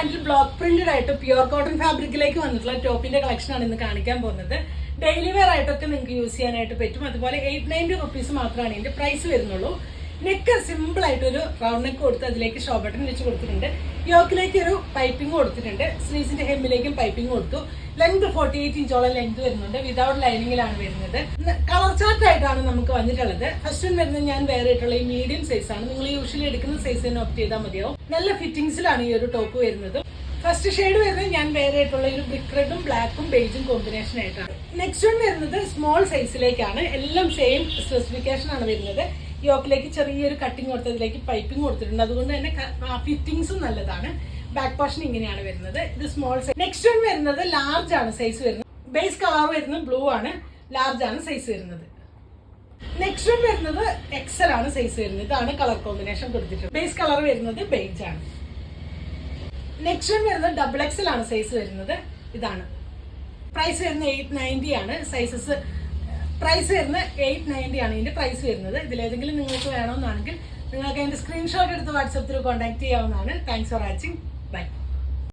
ബ്രാൻഡിൽ block printed ആയിട്ട് pure cotton ഫാബ്രിക്കിലേക്ക് വന്നിട്ടുള്ള ടോപ്പിന്റെ കളക്ഷൻ ആണ് ഇന്ന് കാണിക്കാൻ പോകുന്നത്. ഡെയിലി വെയർ ആയിട്ടൊക്കെ നിങ്ങൾക്ക് യൂസ് ചെയ്യാനായിട്ട് പറ്റും. അതുപോലെ 890 റുപ്പീസ് മാത്രമാണ് ഇതിന്റെ പ്രൈസ് വരുന്നുള്ളൂ. നെക്ക് സിമ്പിൾ ആയിട്ട് ഒരു റൗണ്ട് നെക്ക് കൊടുത്ത് അതിലേക്ക് ഷോ ബട്ടൺ വെച്ച് കൊടുത്തിട്ടുണ്ട്. യോക്കിലേക്ക് ഒരു പൈപ്പിംഗ് കൊടുത്തിട്ടുണ്ട്. സ്ലീവ്സിന്റെ ഹെമ്മിലേക്കും പൈപ്പിംഗ് കൊടുത്തു. ലെങ്ത് 48 ഇഞ്ചോളം ലെങ്ത് വരുന്നുണ്ട്. വിതൗട്ട് ലൈനിങ്ങിലാണ് വരുന്നത്. കളർ ചാർട്ട് ആയിട്ടാണ് നമുക്ക് വന്നിട്ടുള്ളത്. ഫസ്റ്റ് വരുന്നത് ഞാൻ വേറെ ആയിട്ടുള്ള ഈ മീഡിയം സൈസ് ആണ്. നിങ്ങൾ യൂഷ്വലി എടുക്കുന്ന സൈസ് തന്നെ ഓപ്റ്റ് ചെയ്താൽ മതിയാവും. നല്ല ഫിറ്റിംഗ്സിലാണ് ഈ ഒരു ടോപ്പ് വരുന്നത്. ഫസ്റ്റ് ഷെയ്ഡ് വരുന്നത് ഞാൻ വേറെ ആയിട്ടുള്ള ഒരു ബ്രിക്ക് റെഡും ബ്ലാക്കും ബേജും കോമ്പിനേഷൻ ആയിട്ടാണ്. നെക്സ്റ്റ് വൺ വരുന്നത് സ്മോൾ സൈസിലേക്കാണ്. എല്ലാം സെയിം സ്പെസിഫിക്കേഷൻ ആണ് വരുന്നത്. യോക്കിലേക്ക് ചെറിയൊരു കട്ടിങ് കൊടുത്തതിലേക്ക് പൈപ്പിംഗ് കൊടുത്തിട്ടുണ്ട്. അതുകൊണ്ട് തന്നെ ഫിറ്റിംഗ്സും നല്ലതാണ്. ബാക്ക് പോർഷൻ ഇങ്ങനെയാണ് വരുന്നത്. ഇത് സ്മോൾ സൈസ്. നെക്സ്റ്റ് വൺ വരുന്നത് ലാർജ് ആണ് സൈസ് വരുന്നത്. ബേസ് കളർ വരുന്നത് ബ്ലൂ ആണ്. ലാർജ് ആണ് സൈസ് വരുന്നത്. നെക്സ്റ്റ് വൺ വരുന്നത് എക്സൽ ആണ് സൈസ് വരുന്നത്. ഇതാണ് കളർ കോമ്പിനേഷൻ കൊടുത്തിട്ടുണ്ട്. ബേസ് കളർ വരുന്നത് ബേജ് ആണ്. നെക്സ്റ്റ് വൺ വരുന്നത് ഡബിൾ എക്സൽ ആണ് സൈസ് വരുന്നത്. ഇതാണ് പ്രൈസ് വരുന്നത് 890 ആണ്. സൈസസ് പ്രൈസ് വരുന്നത് 890 ആണ് ഇതിന്റെ പ്രൈസ് വരുന്നത്. ഇതിലേതെങ്കിലും നിങ്ങൾക്ക് വേണമെന്നാണെങ്കിൽ നിങ്ങൾക്ക് അതിന്റെ സ്ക്രീൻഷോട്ട് എടുത്ത് വാട്സാപ്പിൽ കോൺടാക്ട് ചെയ്യാവുന്നതാണ്. Thanks for watching.